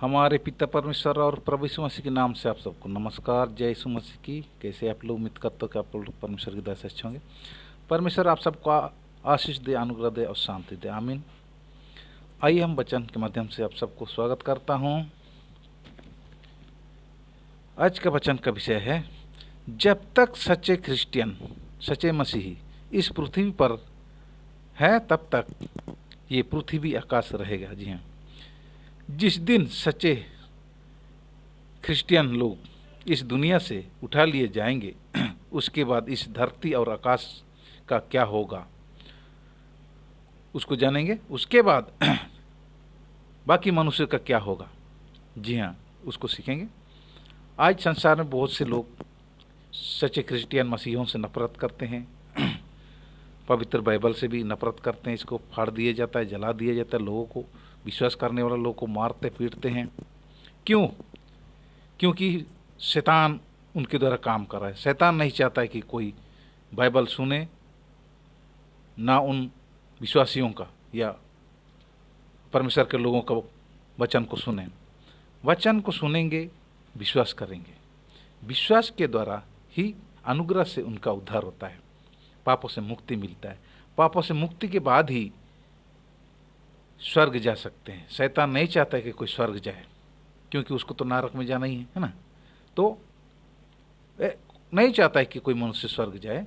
हमारे पिता परमेश्वर और प्रभु यीशु मसीह के नाम से आप सबको नमस्कार। जय यीशु मसीह की। कैसे आप लोग? उम्मीद करते हो कि आप लोग परमेश्वर की दया से अच्छे होंगे। परमेश्वर आप सबको आशीष दे, अनुग्रह दे और शांति दे। आमीन। आइए हम वचन के माध्यम से आप सबको स्वागत करता हूँ। आज का वचन का विषय है, जब तक सच्चे क्रिश्चियन, सच्चे मसीही इस पृथ्वी पर है तब तक ये पृथ्वी आकाश रहेगा। जी हाँ, जिस दिन सच्चे क्रिश्चियन लोग इस दुनिया से उठा लिए जाएंगे उसके बाद इस धरती और आकाश का क्या होगा उसको जानेंगे। उसके बाद बाकी मनुष्य का क्या होगा, जी हाँ, उसको सीखेंगे। आज संसार में बहुत से लोग सच्चे क्रिश्चियन मसीहों से नफरत करते हैं, पवित्र बाइबल से भी नफरत करते हैं। इसको फाड़ दिया जाता है, जला दिया जाता है, लोगों को, विश्वास करने वाले लोगों को मारते पीटते हैं। क्यों? क्योंकि शैतान उनके द्वारा काम कर रहा है। शैतान नहीं चाहता है कि कोई बाइबल सुने, ना उन विश्वासियों का या परमेश्वर के लोगों का वचन को सुने। वचन को सुनेंगे, विश्वास करेंगे। विश्वास के द्वारा ही अनुग्रह से उनका उद्धार होता है, पापों से मुक्ति मिलता है। पापों से मुक्ति के बाद ही स्वर्ग जा सकते हैं। शैतान नहीं चाहता है कि कोई स्वर्ग जाए, क्योंकि उसको तो नरक में जाना ही है ना। तो नहीं चाहता है कि कोई मनुष्य स्वर्ग जाए,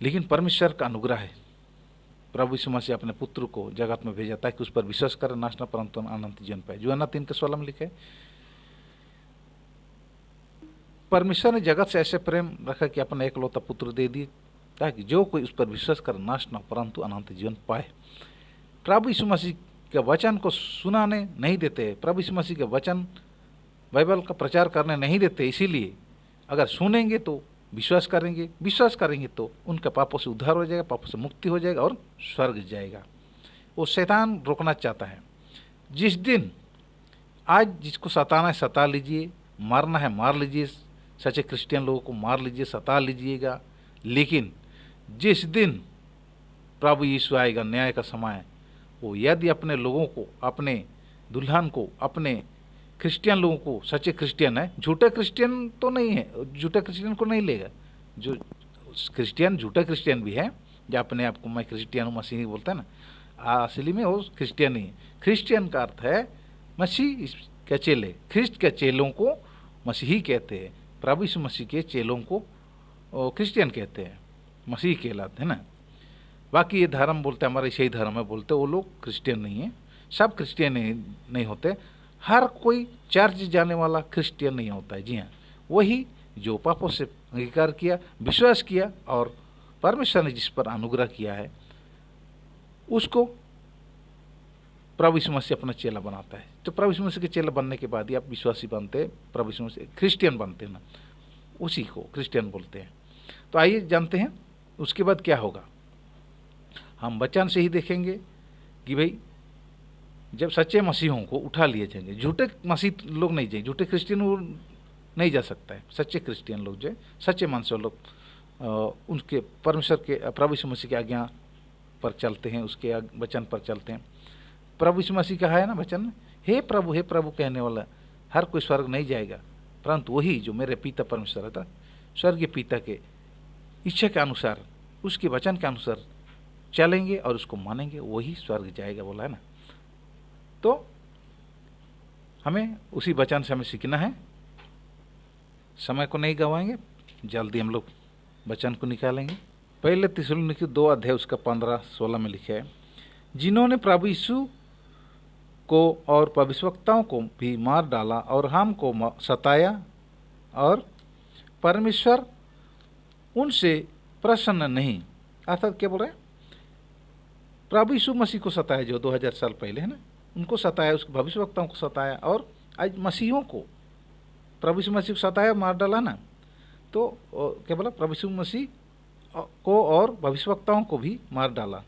लेकिन परमेश्वर का अनुग्रह है। प्रभु यीशु मसीह अपने पुत्र को जगत में भेजा ताकि उस पर विश्वास करे, नाश न परंतु अनंत जीवन पाए। यूहन्ना 3:16 में लिखे, परमेश्वर ने जगत से ऐसे प्रेम रखा कि अपना एकलौता पुत्र दे दिए ताकि जो कोई उस पर विश्वास करे नाश न परंतु अनंत जीवन पाए। प्रभु यीशु मसीह के वचन को सुनाने नहीं देते, प्रभु यीशु मसीह के वचन बाइबल का प्रचार करने नहीं देते। इसीलिए अगर सुनेंगे तो विश्वास करेंगे, विश्वास करेंगे तो उनका पापों से उद्धार हो जाएगा, पापों से मुक्ति हो जाएगा और स्वर्ग जाएगा। वो शैतान रोकना चाहता है। जिस दिन आज जिसको सताना है सता लीजिए, मारना है मार लीजिए, सच्चे क्रिश्चियन लोगों को मार लीजिए, सता लीजिएगा। लेकिन जिस दिन प्रभु यीशु आएगा, न्याय का समय, वो यदि अपने लोगों को, अपने दुल्हन को, अपने क्रिश्चियन लोगों को, सच्चे क्रिश्चियन है, झूठे क्रिश्चियन तो नहीं है, झूठे क्रिश्चियन को नहीं लेगा। जो क्रिश्चियन झूठा क्रिश्चियन भी है, जो अपने आप को मैं क्रिश्चियन हूँ, मसीही बोलता है ना, असली में वो क्रिश्चियन ही है। क्रिश्चियन का अर्थ है मसीह के चेले। ख्रिस्ट के चेलों को मसीही कहते हैं, प्रभु यीशु मसीह के चेलों को क्रिश्चियन कहते हैं, मसीह कहलाते हैं ना। बाकी ये धर्म बोलते हैं, हमारा ईसाई धर्म है बोलते, वो लोग क्रिश्चियन नहीं है। सब क्रिश्चियन नहीं होते। हर कोई चर्च जाने वाला क्रिश्चियन नहीं होता है। जी हाँ, वही जो पापों से अंगीकार किया, विश्वास किया और परमेश्वर ने जिस पर अनुग्रह किया है उसको प्रभु यीशु मसीह अपना चेला बनाता है। तो प्रभु यीशु मसीह के चेला बनने के बाद ही आप विश्वासी बनते हैं, प्रभु यीशु मसीह क्रिश्चियन बनते हैं ना, उसी को क्रिश्चियन बोलते हैं। तो आइए जानते हैं उसके बाद क्या होगा। हम वचन से ही देखेंगे कि भाई जब सच्चे मसीहों को उठा लिए जाएंगे, झूठे मसीह लोग नहीं जाएंगे, झूठे क्रिश्चियन वो नहीं जा सकता है। सच्चे क्रिश्चियन लोग जो है, सच्चे मन से लोग उनके परमेश्वर के, प्रभु यीशु मसीह की आज्ञा पर चलते हैं, उसके वचन पर चलते हैं। प्रभु यीशु मसीह कहा है ना वचन में, हे प्रभु कहने वाला हर कोई स्वर्ग नहीं जाएगा, परंतु वही जो मेरे पिता परमेश्वर है, स्वर्गीय पिता के इच्छा के अनुसार, उसके वचन के अनुसार चलेंगे और उसको मानेंगे, वही स्वर्ग जाएगा, बोला है ना। तो हमें उसी वचन से हमें सीखना है, समय को नहीं गंवाएंगे, जल्दी हम लोग वचन को निकालेंगे। पहले थिस्सलुनीकी 2 अध्याय उसका 15-16 में लिखा है, जिन्होंने प्रभु यीशु को और भविष्यवक्ताओं को भी मार डाला और हमको सताया, और परमेश्वर उनसे प्रसन्न नहीं। अर्थात क्या बोल रहे हैं? प्रभु यीशु मसीह को सताया जो 2000 साल पहले है ना, उनको सताया, उसके भविष्यवक्ताओं को सताया, और आज मसीहों को प्रभु यीशु मसीह को सताया, मार डाला ना। तो क्या बोला? प्रभु यीशु मसीह को और भविष्यवक्ताओं को भी मार डाला,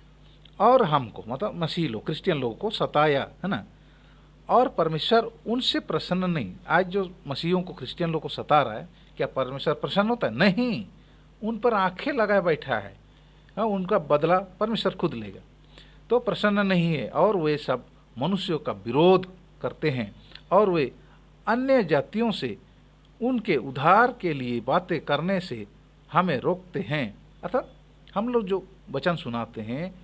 और हमको, मतलब मसीह लोग, क्रिश्चियन लोगों को सताया, है ना। और परमेश्वर उनसे प्रसन्न नहीं। आज जो मसीहों को, क्रिश्चियन लोगों को सता रहा है, क्या परमेश्वर प्रसन्न होता है? नहीं, उन पर आंखें लगाए बैठा है। हाँ, उनका बदला परमेश्वर खुद लेगा। तो प्रसन्न नहीं है, और वे सब मनुष्यों का विरोध करते हैं और वे अन्य जातियों से उनके उद्धार के लिए बातें करने से हमें रोकते हैं। अर्थात हम लोग जो वचन सुनाते हैं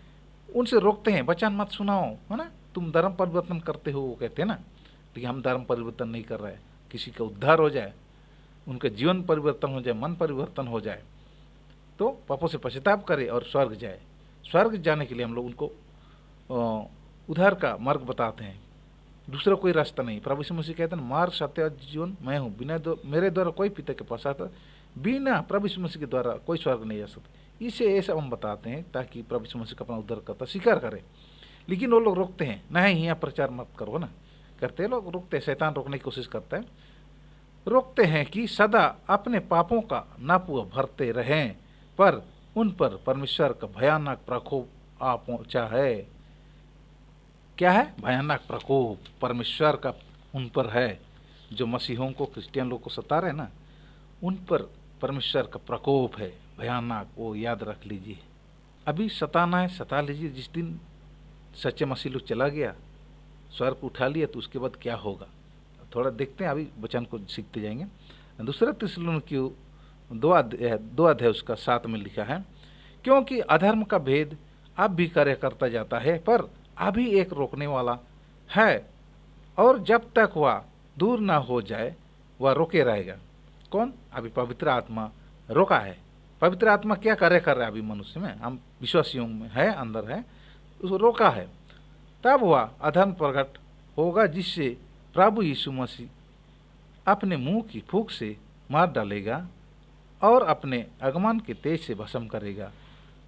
उनसे रोकते हैं, वचन मत सुनाओ, है ना, तुम धर्म परिवर्तन करते हो, वो कहते हैं ना। लेकिन हम धर्म परिवर्तन नहीं कर रहे हैं, किसी का उद्धार हो जाए, उनका जीवन परिवर्तन हो जाए, मन परिवर्तन हो जाए, तो पापों से पश्चाताप करे और स्वर्ग जाए। स्वर्ग जाने के लिए हम लोग उनको उद्धार का मार्ग बताते हैं, दूसरा कोई रास्ता नहीं। प्रभु यीशु मसीह कहते हैं मार्ग सत्य और जीवन मैं हूँ, बिना मेरे द्वारा कोई पिता के पास आता, बिना प्रभु यीशु मसीह के द्वारा कोई स्वर्ग नहीं जा सकता। इसे ये सब हम बताते हैं ताकि प्रभु यीशु मसीह का अपना उद्धार करता स्वीकार करे। लेकिन वो लोग रोकते हैं, नहीं यहाँ प्रचार मत करो ना, करते हैं लोग, रोकते हैं, शैतान रोकने की कोशिश करता है, रोकते हैं कि सदा अपने पापों का नापुआ भरते रहें, पर उन पर परमेश्वर का भयानक प्रकोप आ पहुंचा है। क्या है? भयानक प्रकोप परमेश्वर का उन पर है, जो मसीहों को, क्रिश्चियन लोग को सता रहे ना, उन पर परमेश्वर का प्रकोप है भयानक, वो याद रख लीजिए। अभी सताना है, सता लीजिए। जिस दिन सच्चे मसीह लोग चला गया, स्वर्ग उठा लिया, तो उसके बाद क्या होगा थोड़ा देखते हैं, अभी वचन को सीखते जाएंगे। दूसरा थिस्सलुनीकियों 2 अध्याय उसका 7 में लिखा है, क्योंकि अधर्म का भेद अब भी कार्य करता जाता है, पर अभी एक रोकने वाला है, और जब तक वह दूर ना हो जाए वह रोके रहेगा। कौन? अभी पवित्र आत्मा रोका है। पवित्र आत्मा क्या कार्य कर रहा है अभी मनुष्य में, हम विश्वासियों में है, अंदर है, उसको रोका है। तब वह अधर्म प्रकट होगा, जिससे प्रभु यीशु मसीह अपने मुंह की फूंक से मार डालेगा और अपने आगमन के तेज से भस्म करेगा।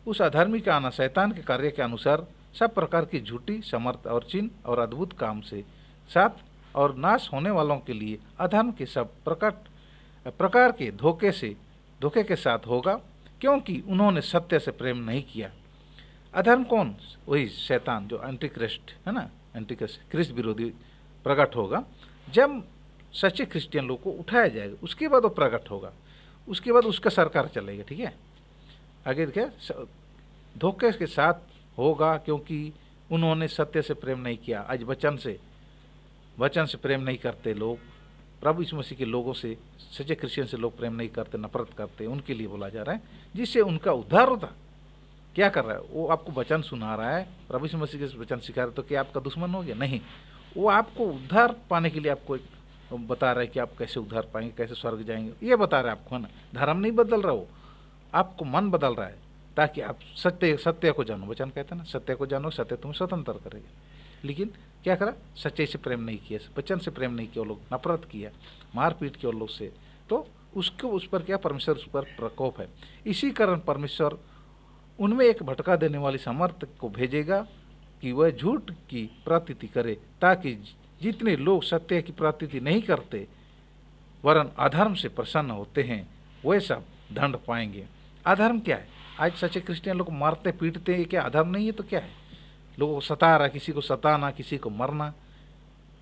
उस अधर्मी का आना शैतान के कार्य के अनुसार सब प्रकार की झूठी समर्थ और चिन्ह और अद्भुत काम से साथ और नाश होने वालों के लिए अधर्म के सब प्रकार के धोखे के साथ होगा, क्योंकि उन्होंने सत्य से प्रेम नहीं किया। अधर्म कौन? वही शैतान, जो एंटीक्रिस्ट है ना, एंटीक्रिस्ट, क्रिस्त विरोधी प्रकट होगा। जब सच्चे क्रिश्चियन लोग को उठाया जाएगा, उसके बाद वो प्रकट होगा, उसके बाद उसका सरकार चलेगा। ठीक है, आगे देखिए, धोखे के साथ होगा क्योंकि उन्होंने सत्य से प्रेम नहीं किया। आज वचन से प्रेम नहीं करते लोग, प्रभु यीशु मसीह के लोगों से, सच्चे क्रिश्चियन से लोग प्रेम नहीं करते, नफरत करते, उनके लिए बोला जा रहा है, जिससे उनका उद्धार होता। क्या कर रहा है वो? आपको वचन सुना रहा है, प्रभु यीशु मसीह के वचन सिखा रहा है, तो क्या आपका दुश्मन हो गया? नहीं, वो आपको उद्धार पाने के लिए आपको बता रहा है कि आप कैसे उद्धार पाएंगे, कैसे स्वर्ग जाएंगे, ये बता रहा है आपको, है ना। धर्म नहीं बदल रहा, वो आपको मन बदल रहा है, ताकि आप सत्य को जानो। वचन कहते हैं ना, सत्य को जानो, सत्य तुम्हें स्वतंत्र करेगा। लेकिन क्या करा? सच्चाई से प्रेम नहीं किया, वचन से प्रेम नहीं किया, वो लोग नफरत किया, मारपीट किया उन लोग से, तो उसको उस पर क्या? परमेश्वर उस पर प्रकोप है। इसी कारण परमेश्वर उनमें एक भटका देने वाली सामर्थ्य को भेजेगा कि वह झूठ की प्रतीति करे, ताकि जितने लोग सत्य की प्रतीति नहीं करते वरन अधर्म से प्रसन्न होते हैं, वे सब दंड पाएंगे। अधर्म क्या है? आज सच्चे क्रिश्चियन लोग मारते पीटते हैं, क्या अधर्म नहीं है? तो क्या है? लोगों को सता रहा, किसी को सताना, किसी को मरना,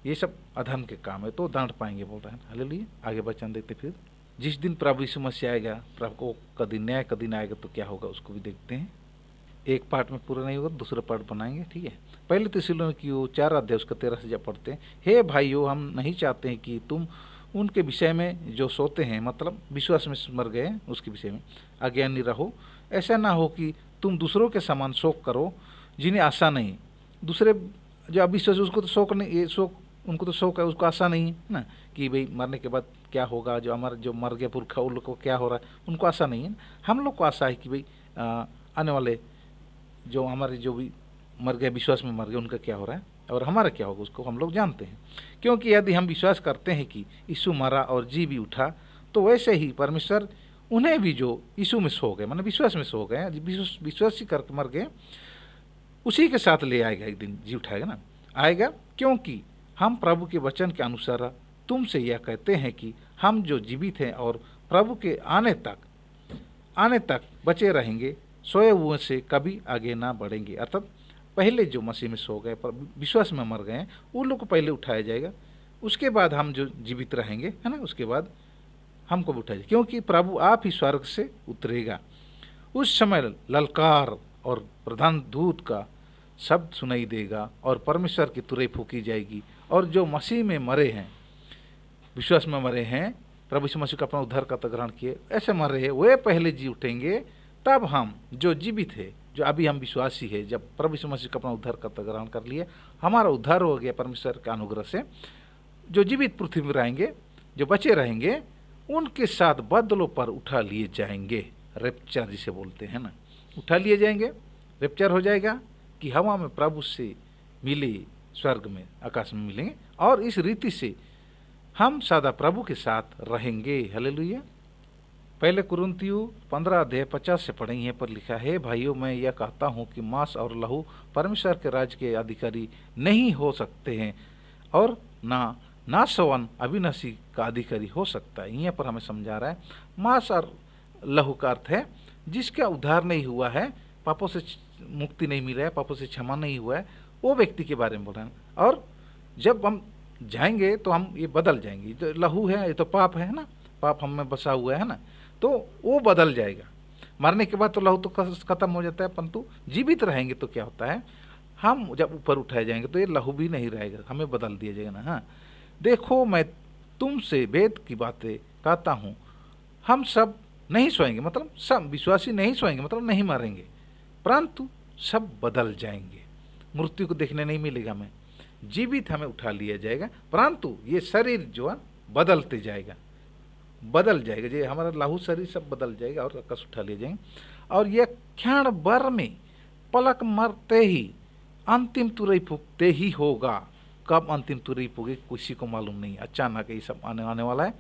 ये सब अधर्म के काम है, तो दंड पाएंगे बोल रहे हैं। हालेलुया। आगे वचन देखते फिर। जिस दिन प्रभु यीशु मसीह आएगा, प्रभु का दिन, न्याय का दिन आएगा, तो क्या होगा उसको भी देखते हैं। एक पार्ट में पूरा नहीं होगा, दूसरा पार्ट बनाएंगे। ठीक है, पहले थिस्सलुनीकियों 4 अध्याय उसका 13 से जब पढ़ते हैं, हे भाइयों, हम नहीं चाहते हैं कि तुम उनके विषय में जो सोते हैं, मतलब विश्वास में मर गए, उसके विषय में अज्ञानी रहो। ऐसा ना हो कि तुम दूसरों के समान शोक करो जिन्हें आशा नहीं। दूसरे जो अविश्वासी, उसको तो शोक नहीं, ये शोक, उनको तो शोक है, उसको आशा नहीं है ना, कि भाई मरने के बाद क्या होगा, जो हमारा जो मर गया पुरखा, उन लोग को क्या हो रहा है, उनको आशा नहीं है। हम लोग को आशा है कि भाई आने वाले जो हमारे जो भी मर गए, विश्वास में मर गए, उनका क्या हो रहा है और हमारा क्या होगा, उसको हम लोग जानते हैं। क्योंकि यदि हम विश्वास करते हैं कि यीशु मरा और जी भी उठा, तो वैसे ही परमेश्वर उन्हें भी जो यीशु में सो गए, मतलब विश्वास में सो गए, विश्वास ही करके मर गए, उसी के साथ ले आएगा, एक दिन जी उठाएगा ना, आएगा। क्योंकि हम प्रभु के वचन के अनुसार तुमसे यह कहते हैं कि हम जो जीवित हैं और प्रभु के आने तक बचे रहेंगे, सोए हुए से कभी आगे ना बढ़ेंगे। अर्थात पहले जो मसीह में सो गए, पर विश्वास में मर गए हैं, उन लोग को पहले उठाया जाएगा, उसके बाद हम जो जीवित रहेंगे, है ना, उसके बाद हमको भी उठाया जाएगा। क्योंकि प्रभु आप ही स्वर्ग से उतरेगा। उस समय ललकार और प्रधान दूत का शब्द सुनाई देगा और परमेश्वर की तुरही फूकी जाएगी। और जो मसीह में मरे हैं, विश्वास में मरे हैं, प्रभु यीशु मसीह का अपना उद्धार का ग्रहण किए, ऐसे मर रहे हैं, वे पहले जी उठेंगे। तब हम जो जीवित है, जो अभी हम विश्वासी है, जब प्रभु यीशु मसीह का अपना उद्धार का ग्रहण कर लिए, हमारा उद्धार हो गया परमेश्वर के अनुग्रह से, जो जीवित पृथ्वी में रहेंगे, जो बचे रहेंगे, उनके साथ बादलों पर उठा लिए जाएंगे। रेप्चर जिसे बोलते हैं ना, उठा लिए जाएंगे, रेप्चर हो जाएगा कि हवा में प्रभु से मिले, स्वर्ग में आकाश में मिलेंगे, और इस रीति से हम सदा प्रभु के साथ रहेंगे। हालेलुया। पहले कुरिन्थियों 15:50 से पढ़े, यहाँ पर लिखा है, भाइयों मैं यह कहता हूँ कि मांस और लहू परमेश्वर के राज्य के अधिकारी नहीं हो सकते हैं, और ना नासवान अविनाशी का अधिकारी हो सकता है। यहाँ पर हमें समझा रहा है मांस और लहू का अर्थ है जिसका उद्धार नहीं हुआ है, पापों से मुक्ति नहीं मिला है, पापों से क्षमा नहीं हुआ है, वो व्यक्ति के बारे में बोल रहे हैं। और जब हम जाएंगे तो हम ये बदल जाएंगे। तो लहू है, ये तो पाप है ना, पाप हम में बसा हुआ है ना, तो वो बदल जाएगा। मरने के बाद तो लहू तो खत्म हो जाता है, परंतु जीवित रहेंगे तो क्या होता है, हम जब ऊपर उठाए जाएंगे तो ये लहू भी नहीं रहेगा, हमें बदल दिया जाएगा ना। हाँ, देखो मैं तुमसे वेद की बातें कहता हूँ, हम सब नहीं सोएंगे, मतलब सब विश्वासी नहीं सोएंगे, मतलब नहीं मरेंगे, परंतु सब बदल जाएंगे। मृत्यु को देखने नहीं मिलेगा हमें, जीवित हमें उठा लिया जाएगा, परंतु ये शरीर जो है बदलते जाएगा, बदल जाएगा। जो हमारा लहू शरीर सब बदल जाएगा और आकाश उठा लिए जाएंगे। और यह क्षण भर में, पलक मरते ही, अंतिम तुरही फूकते ही होगा। कब अंतिम तुरही फूके किसी को मालूम नहीं, अचानक ये सब आने वाला है,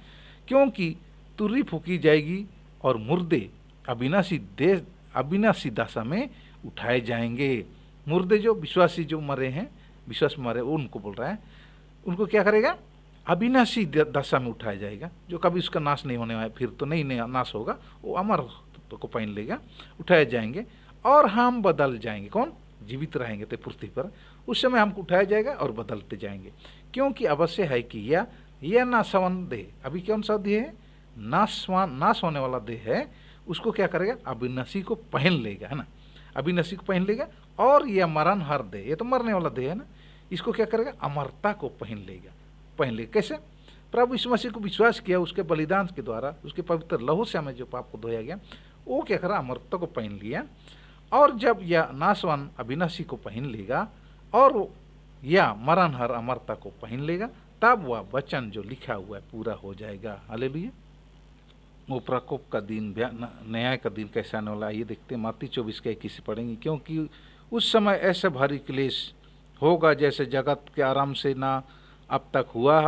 क्योंकि तुरही फूकी जाएगी और मुर्दे अविनाशी दशा में उठाए जाएंगे। मुर्दे जो विश्वासी जो मरे हैं, विश्वास में मरे, उनको बोल रहा है, उनको क्या करेगा, अविनाशी दशा में उठाया जाएगा, जो कभी उसका नाश नहीं होने वाला, फिर तो नहीं नाश होगा, वो अमर को पहन लेगा, उठाए जाएंगे और हम बदल जाएंगे। कौन? जीवित रहेंगे तो पृथ्वी पर, उस समय हमको उठाया जाएगा और बदलते जाएंगे। क्योंकि अवश्य है कि यह नाशवान देह, अभी कौन सा देह है, नाश होने वाला देह है, उसको क्या करेगा, अविनाशी को पहन लेगा, है ना, अविनाशी को पहन लेगा। और यह मरण हर देह, ये तो मरने वाला देह है ना, इसको क्या करेगा, अमरता को पहन लेगा। कैसे? प्रभु यीशु मसीह को विश्वास किया, उसके बलिदान के द्वारा, उसके पवित्र लहू से हमें जो पाप को धोया गया, वो क्या करा, अमरता को पहन लिया। और जब यह नाशवान अविनाशी को पहन लेगा और यह मरण हर अमरता को पहन लेगा, तब वह वचन जो लिखा हुआ है पूरा हो जाएगा। हालेलुया। वो प्रकोप का दिन, न्याय का दिन कैसे आने वाला है, ये देखते हैं। मत्ती 24:21 पढ़ेंगे, क्योंकि उस समय ऐसा भारी क्लेश होगा जैसे जगत के आराम से ना अब तक हुआ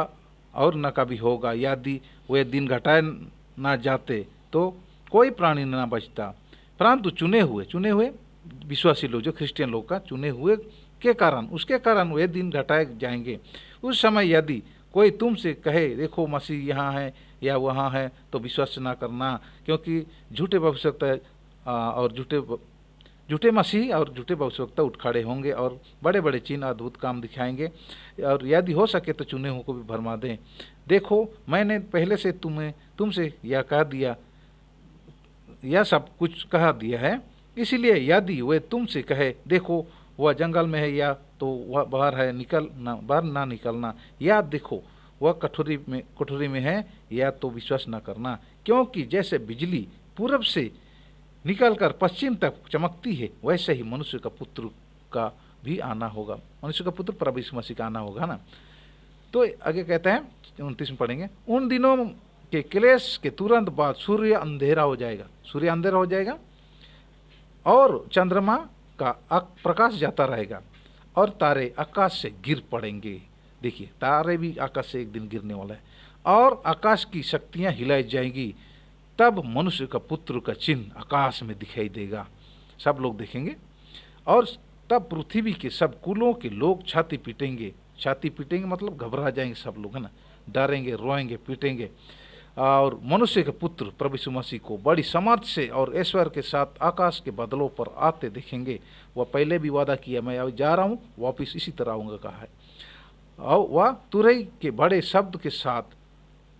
और न कभी होगा। यदि वे दिन घटाए ना जाते तो कोई प्राणी न बचता, परंतु चुने हुए विश्वासी लोग, जो क्रिश्चियन लोग का चुने हुए के कारण, उसके कारण वे दिन घटाए जाएंगे। उस समय यदि कोई तुमसे कहे देखो मसीह यहाँ है या वहाँ है, तो विश्वास ना करना, क्योंकि झूठे भविष्यवक्ता और झूठे मसीह और झूठे भविष्यवक्ता उठ खड़े होंगे और बड़े बड़े चिन्ह अद्भुत काम दिखाएंगे, और यदि हो सके तो चुने हुओं को भी भरमा दें। देखो मैंने पहले से तुमसे यह कह दिया, यह सब कुछ कह दिया है, इसलिए यदि वे तुमसे कहे देखो वह जंगल में है, या तो वह बाहर है, बाहर ना निकलना, या देखो वह कठोरी में है, या तो विश्वास न करना। क्योंकि जैसे बिजली पूरब से निकलकर पश्चिम तक चमकती है, वैसे ही मनुष्य का पुत्र का भी आना होगा। मनुष्य का पुत्र प्रभु यीशु मसीह का आना होगा ना। तो आगे कहते हैं 29 में पढ़ेंगे, उन दिनों के क्लेश के तुरंत बाद सूर्य अंधेरा हो जाएगा और चंद्रमा का प्रकाश जाता रहेगा और तारे आकाश से गिर पड़ेंगे। देखिए, तारे भी आकाश से एक दिन गिरने वाला है, और आकाश की शक्तियां हिलाई जाएंगी। तब मनुष्य का पुत्र का चिन्ह आकाश में दिखाई देगा, सब लोग देखेंगे, और तब पृथ्वी के सब कुलों के लोग छाती पीटेंगे मतलब घबरा जाएंगे सब लोग, है ना, डरेंगे, रोएंगे, पीटेंगे। और मनुष्य के पुत्र प्रभु यीशु मसीह को बड़ी समर्थ से और ऐश्वर्य के साथ आकाश के बादलों पर आते देखेंगे। वह पहले भी वादा किया, मैं अब जा रहा हूँ, वापिस इसी तरह आऊँगा कहा है। और वह तुरही के बड़े शब्द के साथ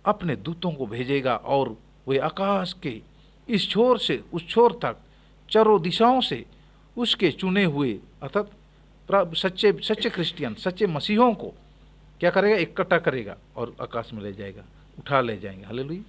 अपने दूतों को भेजेगा, और वे आकाश के इस छोर से उस छोर तक चारों दिशाओं से उसके चुने हुए, अर्थात सच्चे सच्चे क्रिश्चियन, सच्चे मसीहों को क्या करेगा, इकट्ठा करेगा और आकाश में ले जाएगा, उठा ले जाएंगे। हालेलुया।